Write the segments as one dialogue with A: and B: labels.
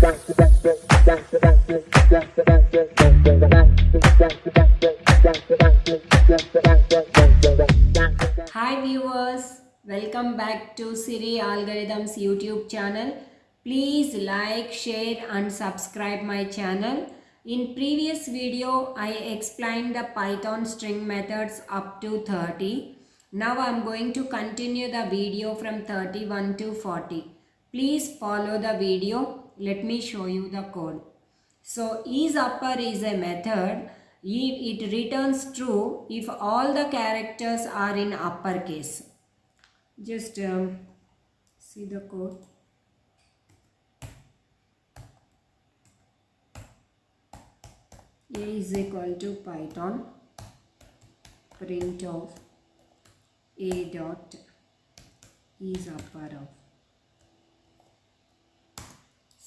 A: Hi viewers, welcome back to Siri Algorithms YouTube channel. Please like, share and subscribe my channel. In previous video, I explained the Python string methods up to 30. Now I am going to continue the video from 31 to 40. Please follow the video. Let me show you the code. So isupper is a method. It returns true if all the characters are in uppercase. Just see the code. A is equal to Python print of a dot isupper of.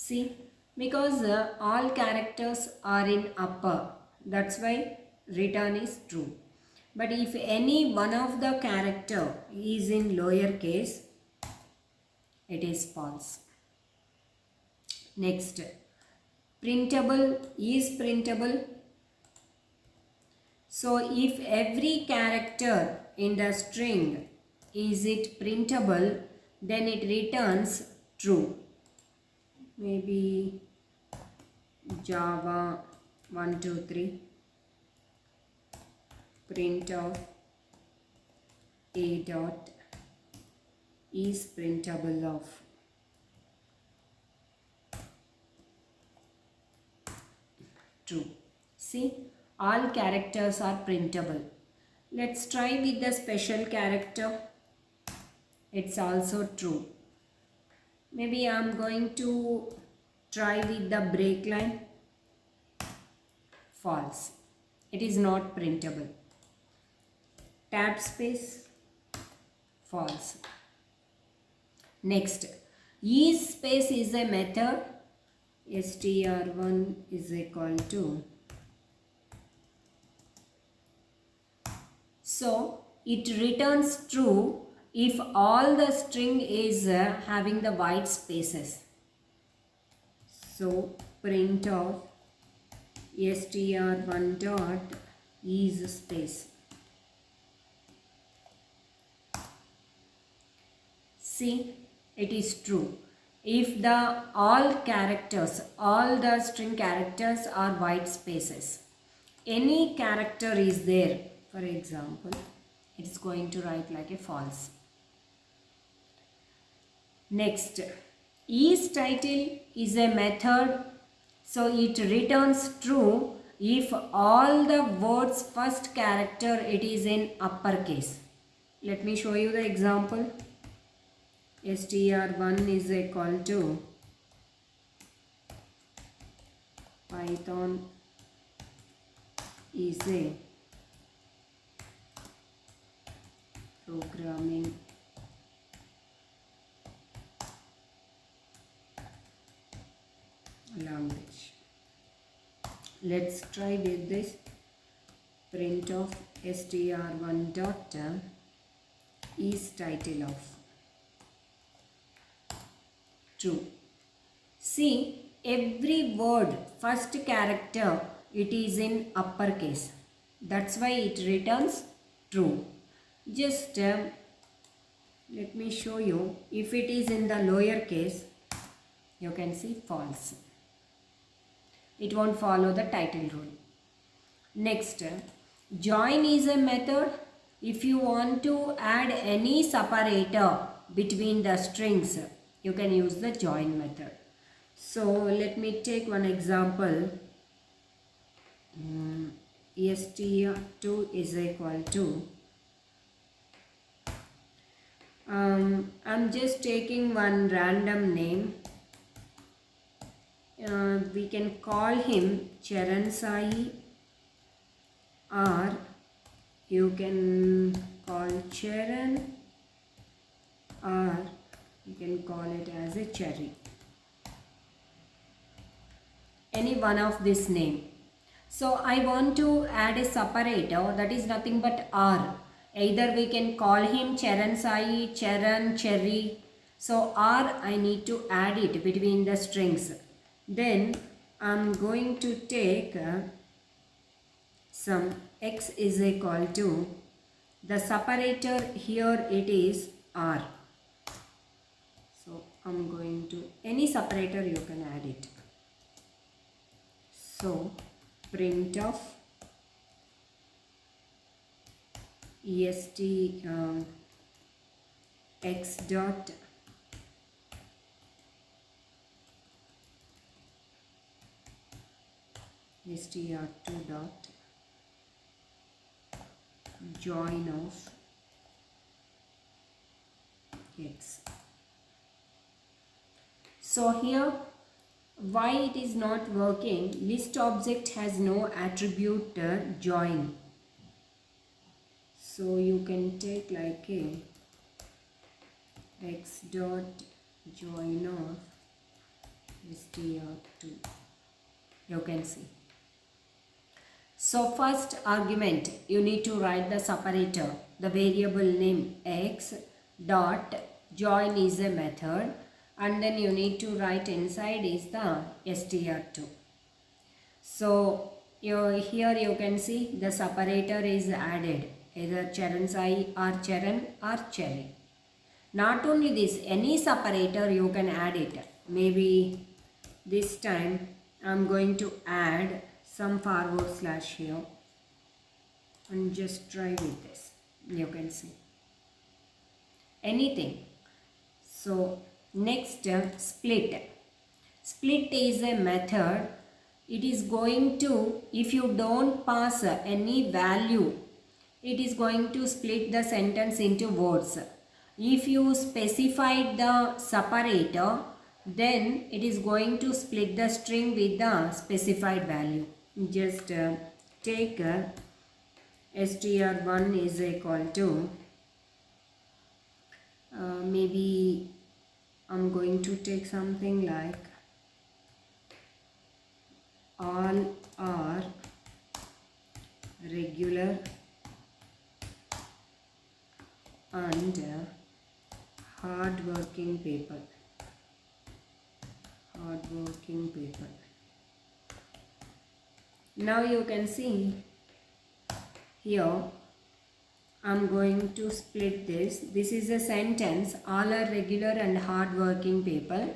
A: See, because all characters are in upper, that's why return is true. But if any one of the character is in lower case, it is false. Next, printable is printable. So if every character in the string is it printable, then it returns true. Maybe Java 123 print of a dot is printable of. True. See, all characters are printable. Let's try with the special character. It's also true. Maybe I am going to try with the break line. False. It is not printable. Tab space. False. Next, isspace is a method. str1 is equal to. So it returns true if all the string is having the white spaces. So print of str1 dot is space. See, it is true. If the all the string characters are white spaces, any character is there, for example, it is going to write like a false. Next, istitle is a method. So it returns true if all the words first character it is in uppercase. Let me show you the example. str1 is equal to Python is a programming language. Let's try with this. Print of str1 dot is title of. True. See, every word first character it is in uppercase. That's why it returns true. Just let me show you. If it is in the lower case, you can see false. It won't follow the title rule. Next, join is a method. If you want to add any separator between the strings, you can use the join method. So let me take one example. str2 is equal to. I'm just taking one random name. We can call him Charan Sai, or you can call Charan, or you can call it as a Cherry. Any one of this name. So I want to add a separator, that is nothing but R. Either we can call him Charan Sai, Charan, Cherry. So R I need to add it between the strings. Then I'm going to take some x is equal to, the separator here it is r. So I'm going to, any separator you can add it. So print of x dot str2 dot join of x. So here, why it is not working? List object has no attribute join. So you can take like a x dot join of str2. You can see. So first argument, you need to write the separator, the variable name x dot join is a method, and then you need to write inside is the str2. So here you can see the separator is added, either Charan Sai or Charan or Cherry. Not only this, any separator you can add it. Maybe this time I'm going to add some forward slash here and just try with this. You can see anything. So next, split. Split is a method. It is going to, if you don't pass any value, it is going to split the sentence into words. If you specified the separator, then it is going to split the string with the specified value. Just take str1 is equal to, maybe I'm going to take something like all are regular and hard working people. Now you can see here I'm going to split this. This is a sentence, all are regular and hard working people.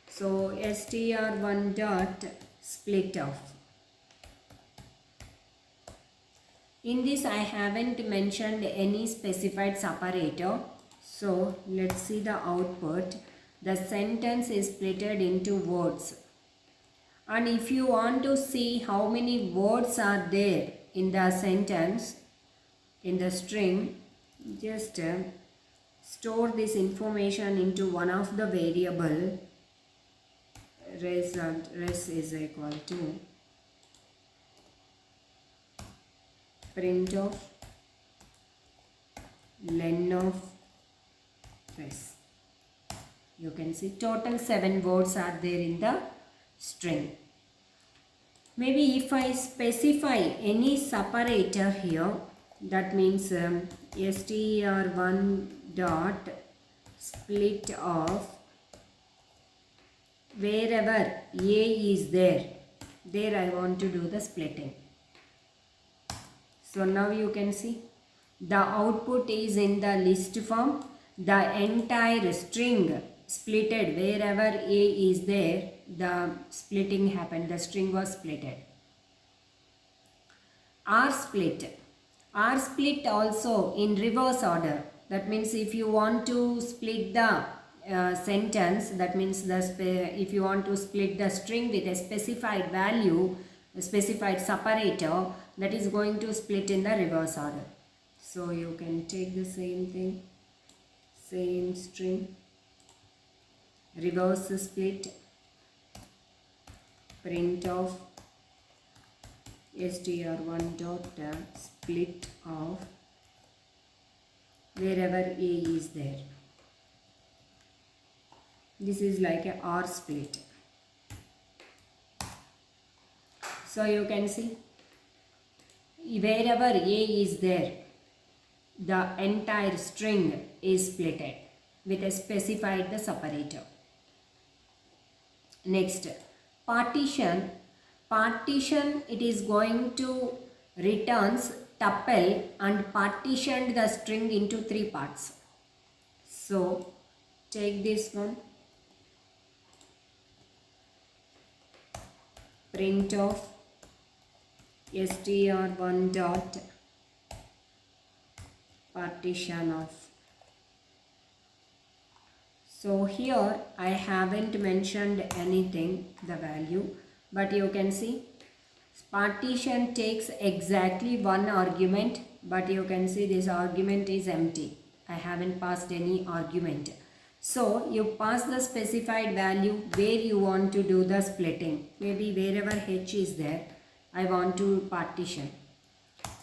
A: So str1 dot split off. In this I haven't mentioned any specified separator. So let's see the output. The sentence is splitted into words. And if you want to see how many words are there in the sentence, in the string, just store this information into one of the variable. Res is equal to print of len of res. You can see total 7 words are there in the string. Maybe if I specify any separator here, that means str1 dot split of wherever a is there I want to do the splitting. So now you can see the output is in the list form. The entire string splitted wherever a is there, the splitting happened, the string was splitted. rsplit also in reverse order. That means if you want to split the sentence, that means if you want to split the string with a specified value, a specified separator, that is going to split in the reverse order. So you can take the same thing, same string, reverse split, print of str1 dot split of wherever a is there. This is like a R split. So you can see wherever a is there, the entire string is splitted with a specified the separator. Next, partition, it is going to returns tuple and partitioned the string into 3 parts. So take this one, print of str1 dot partition of. So here I haven't mentioned anything, the value, but you can see partition takes exactly one argument, but you can see this argument is empty. I haven't passed any argument. So you pass the specified value where you want to do the splitting. Maybe wherever h is there, I want to partition.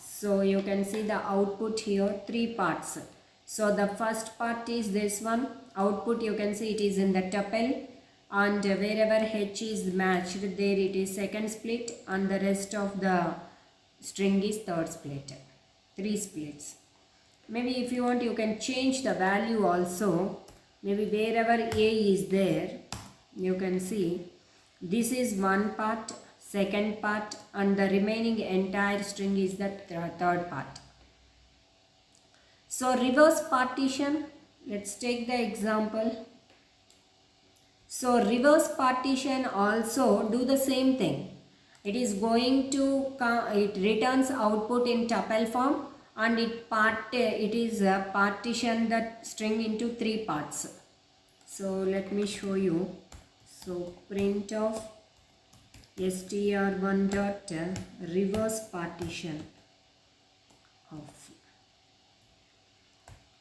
A: So you can see the output here, 3 parts. So the first part is this one. Output you can see it is in the tuple, and wherever h is matched there it is second split, and the rest of the string is third split. 3 splits. Maybe if you want you can change the value also. Maybe wherever a is there, you can see this is one part, second part, and the remaining entire string is the third part. So reverse partition, let's take the example. So reverse partition also do the same thing. It is going to it returns output in tuple form, and it is partition that string into 3 parts. So let me show you. So print of str1 dot reverse partition of.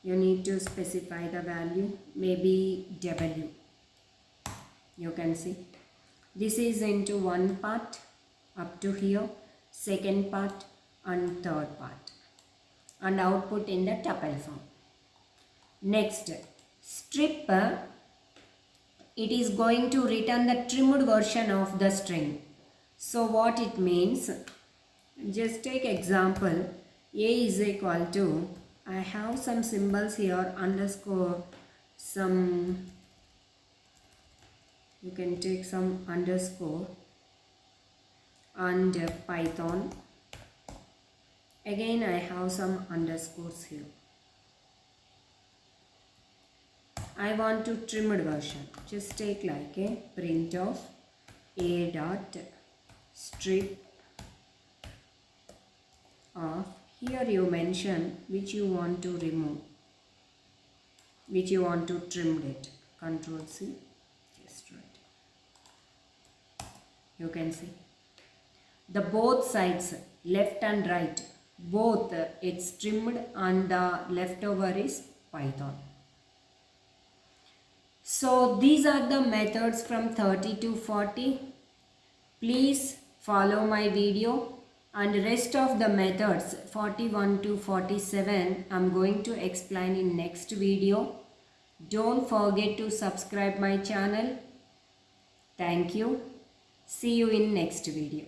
A: You need to specify the value, maybe w. You can see this is into 1 part up to here, second part and third part, and output in the tuple form. Next, strip, it is going to return the trimmed version of the string. So what it means, just take example, a is equal to, I have some symbols here, underscore, some, you can take some underscore, and Python. Again I have some underscores here. I want to trimmed version. Just take like a print of a dot strip of. Here you mention which you want to remove, which you want to trim it. Control C. Just right. You can see the both sides, left and right, both it's trimmed, and the leftover is Python. So these are the methods from 30 to 40. Please follow my video, and rest of the methods 41 to 47 I'm going to explain in next video. Don't forget to subscribe my channel. Thank you. See you in next video.